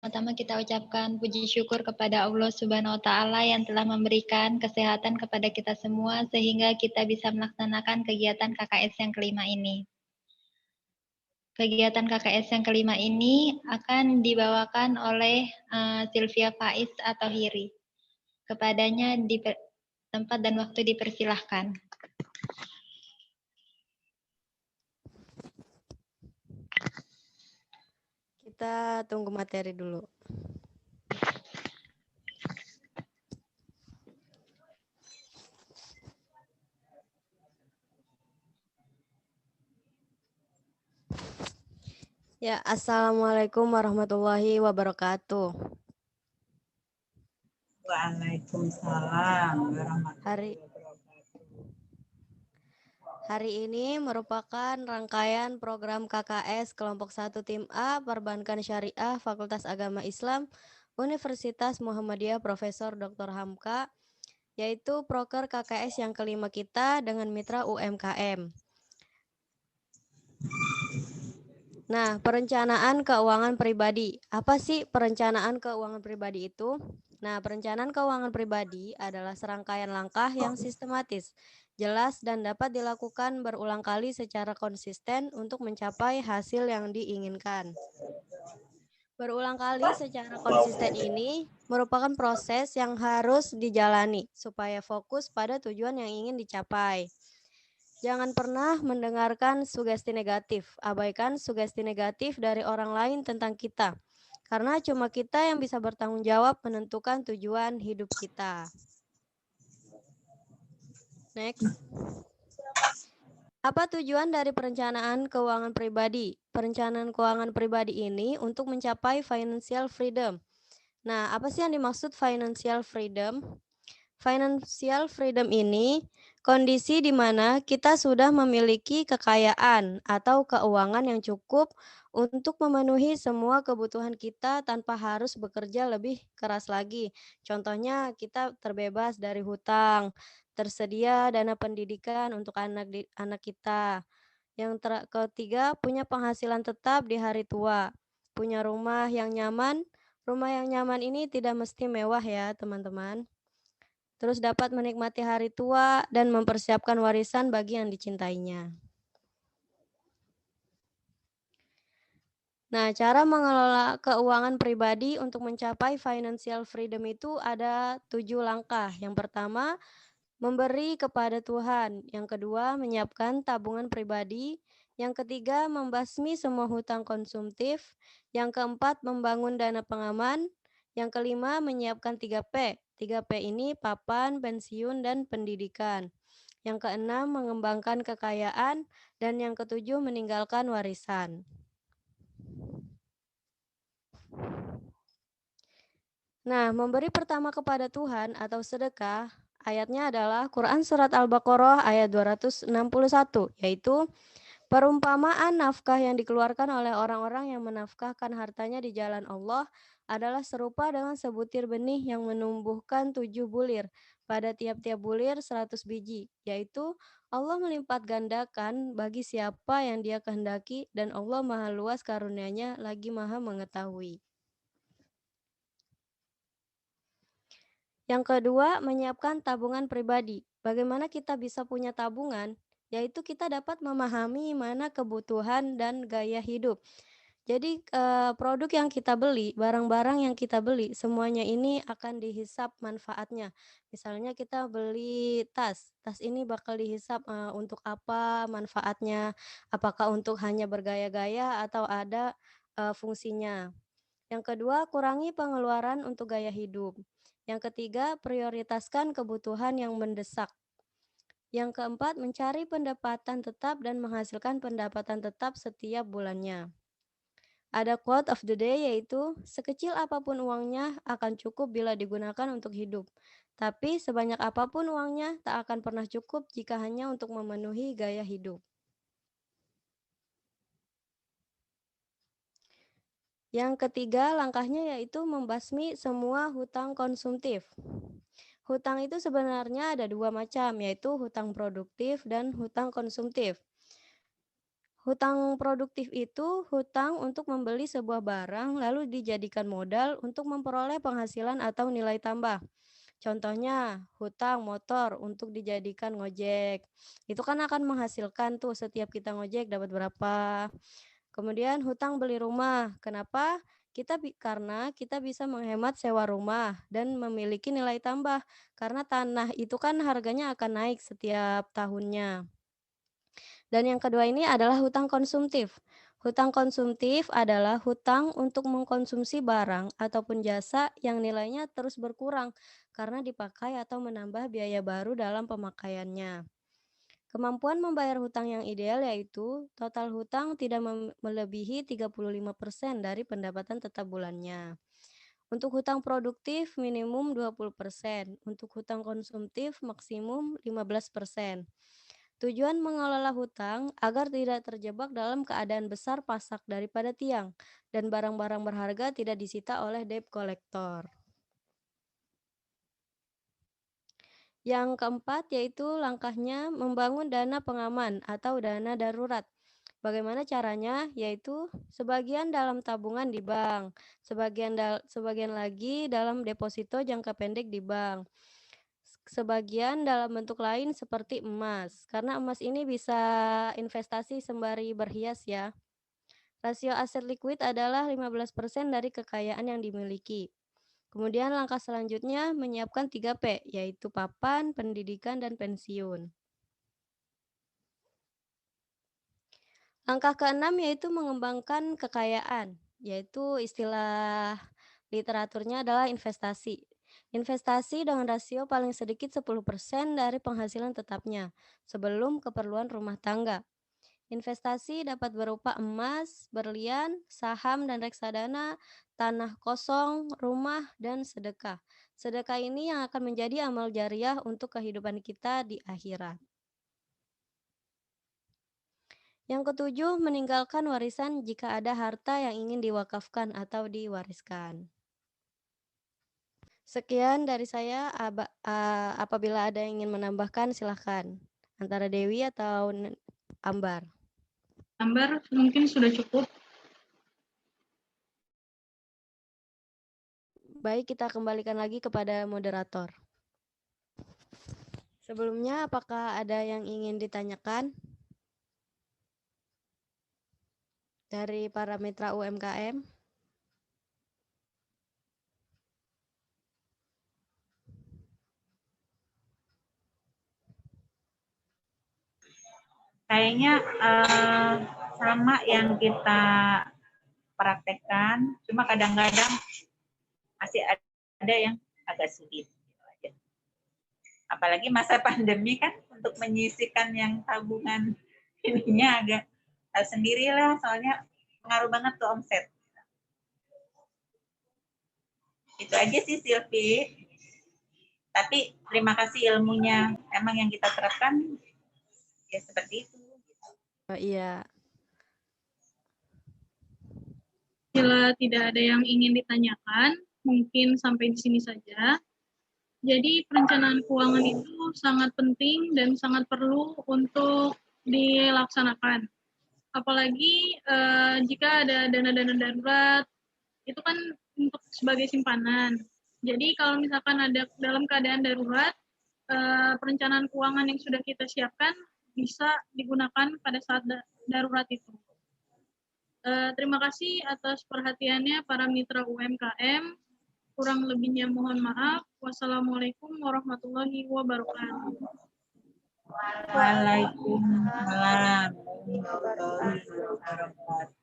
Pertama kita ucapkan puji syukur kepada Allah Subhanahu wa taala yang telah memberikan kesehatan kepada kita semua sehingga kita bisa melaksanakan kegiatan KKS yang kelima ini. Kegiatan KKS yang kelima ini akan dibawakan oleh Sylvia Faiz atau Hiri. Kepadanya tempat dan waktu dipersilahkan. Kita tunggu materi dulu. Ya, Assalamualaikum warahmatullahi wabarakatuh. Waalaikumsalam warahmatullahi wabarakatuh. Hari ini merupakan rangkaian program KKS Kelompok 1 Tim A Perbankan Syariah Fakultas Agama Islam Universitas Muhammadiyah Profesor Dr. Hamka, yaitu proker KKS yang kelima kita dengan mitra UMKM. Nah, perencanaan keuangan pribadi. Apa sih perencanaan keuangan pribadi itu? Nah, perencanaan keuangan pribadi adalah serangkaian langkah yang sistematis, jelas, dan dapat dilakukan berulang kali secara konsisten untuk mencapai hasil yang diinginkan. Berulang kali secara konsisten ini merupakan proses yang harus dijalani supaya fokus pada tujuan yang ingin dicapai. Jangan pernah mendengarkan sugesti negatif. Abaikan sugesti negatif dari orang lain tentang kita. Karena cuma kita yang bisa bertanggung jawab menentukan tujuan hidup kita. Next. Apa tujuan dari perencanaan keuangan pribadi? Perencanaan keuangan pribadi ini untuk mencapai financial freedom. Nah, apa sih yang dimaksud financial freedom? Financial freedom ini kondisi di mana kita sudah memiliki kekayaan atau keuangan yang cukup untuk memenuhi semua kebutuhan kita tanpa harus bekerja lebih keras lagi. Contohnya kita terbebas dari hutang, tersedia dana pendidikan untuk anak kita. Yang ketiga, punya penghasilan tetap di hari tua, punya rumah yang nyaman. Rumah yang nyaman ini tidak mesti mewah ya, teman-teman. Terus dapat menikmati hari tua dan mempersiapkan warisan bagi yang dicintainya. Nah, cara mengelola keuangan pribadi untuk mencapai financial freedom itu ada 7 langkah. Yang pertama, memberi kepada Tuhan. Yang kedua, menyiapkan tabungan pribadi. Yang ketiga, membasmi semua hutang konsumtif. Yang keempat, membangun dana pengaman. Yang kelima, menyiapkan 3P. 3P ini papan, pensiun, dan pendidikan. Yang keenam, mengembangkan kekayaan. Dan yang ketujuh, meninggalkan warisan. Nah, memberi pertama kepada Tuhan atau sedekah, ayatnya adalah Quran Surat Al-Baqarah ayat 261, yaitu perumpamaan nafkah yang dikeluarkan oleh orang-orang yang menafkahkan hartanya di jalan Allah adalah serupa dengan sebutir benih yang menumbuhkan 7 bulir. Pada tiap-tiap bulir 100 biji, yaitu Allah melipat gandakan bagi siapa yang Dia kehendaki dan Allah Maha luas karunia-Nya lagi Maha mengetahui. Yang kedua, menyiapkan tabungan pribadi. Bagaimana kita bisa punya tabungan? Yaitu kita dapat memahami mana kebutuhan dan gaya hidup. Jadi produk yang kita beli, barang-barang yang kita beli, semuanya ini akan dihisap manfaatnya. Misalnya kita beli tas ini bakal dihisap untuk apa manfaatnya, apakah untuk hanya bergaya-gaya atau ada fungsinya. Yang kedua, kurangi pengeluaran untuk gaya hidup. Yang ketiga, prioritaskan kebutuhan yang mendesak. Yang keempat, mencari pendapatan tetap dan menghasilkan pendapatan tetap setiap bulannya. Ada quote of the day yaitu, sekecil apapun uangnya akan cukup bila digunakan untuk hidup. Tapi sebanyak apapun uangnya tak akan pernah cukup jika hanya untuk memenuhi gaya hidup. Yang ketiga langkahnya yaitu membasmi semua hutang konsumtif. Hutang itu sebenarnya ada 2 macam, yaitu hutang produktif dan hutang konsumtif. Hutang produktif itu hutang untuk membeli sebuah barang lalu dijadikan modal untuk memperoleh penghasilan atau nilai tambah. Contohnya, hutang motor untuk dijadikan ngojek. Itu kan akan menghasilkan tuh setiap kita ngojek dapat berapa. Kemudian hutang beli rumah. Kenapa? Karena kita bisa menghemat sewa rumah dan memiliki nilai tambah. Karena tanah itu kan harganya akan naik setiap tahunnya. Dan yang kedua ini adalah hutang konsumtif. Hutang konsumtif adalah hutang untuk mengkonsumsi barang ataupun jasa yang nilainya terus berkurang karena dipakai atau menambah biaya baru dalam pemakaiannya. Kemampuan membayar hutang yang ideal yaitu total hutang tidak melebihi 35% dari pendapatan tetap bulannya. Untuk hutang produktif minimum 20%, untuk hutang konsumtif maksimum 15%. Tujuan mengelola hutang agar tidak terjebak dalam keadaan besar pasak daripada tiang dan barang-barang berharga tidak disita oleh debt collector. Yang keempat yaitu langkahnya membangun dana pengaman atau dana darurat. Bagaimana caranya? Yaitu sebagian dalam tabungan di bank, sebagian lagi dalam deposito jangka pendek di bank. Sebagian dalam bentuk lain seperti emas, karena emas ini bisa investasi sembari berhias ya. Rasio aset likuid adalah 15% dari kekayaan yang dimiliki. Kemudian langkah selanjutnya menyiapkan 3P, yaitu papan, pendidikan, dan pensiun. Langkah keenam yaitu mengembangkan kekayaan, yaitu istilah literaturnya adalah investasi. Investasi dengan rasio paling sedikit 10% dari penghasilan tetapnya sebelum keperluan rumah tangga. Investasi dapat berupa emas, berlian, saham dan reksadana, tanah kosong, rumah, dan sedekah. Sedekah ini yang akan menjadi amal jariah untuk kehidupan kita di akhirat. Yang ketujuh, meninggalkan warisan jika ada harta yang ingin diwakafkan atau diwariskan. Sekian dari saya, apabila ada yang ingin menambahkan silahkan. Antara Dewi atau Ambar. Ambar mungkin sudah cukup. Baik, kita kembalikan lagi kepada moderator. Sebelumnya, apakah ada yang ingin ditanyakan dari para mitra UMKM? Kayaknya sama yang kita praktekkan, cuma kadang-kadang masih ada yang agak sulit. Apalagi masa pandemi kan, untuk menyisihkan yang tabungan ininya agak sendirilah, soalnya pengaruh banget ke omset. Itu aja sih Silvi. Tapi terima kasih ilmunya. Emang yang kita terapkan ya seperti itu. Oh, iya. Bila tidak ada yang ingin ditanyakan, mungkin sampai di sini saja. Jadi perencanaan keuangan itu sangat penting dan sangat perlu untuk dilaksanakan. Apalagi jika ada dana-dana darurat, itu kan untuk sebagai simpanan. Jadi kalau misalkan ada dalam keadaan darurat, perencanaan keuangan yang sudah kita siapkan bisa digunakan pada saat darurat itu. Terima kasih atas perhatiannya para mitra UMKM. Kurang lebihnya mohon maaf. Wassalamualaikum warahmatullahi wabarakatuh. Waalaikumsalam warahmatullahi wabarakatuh.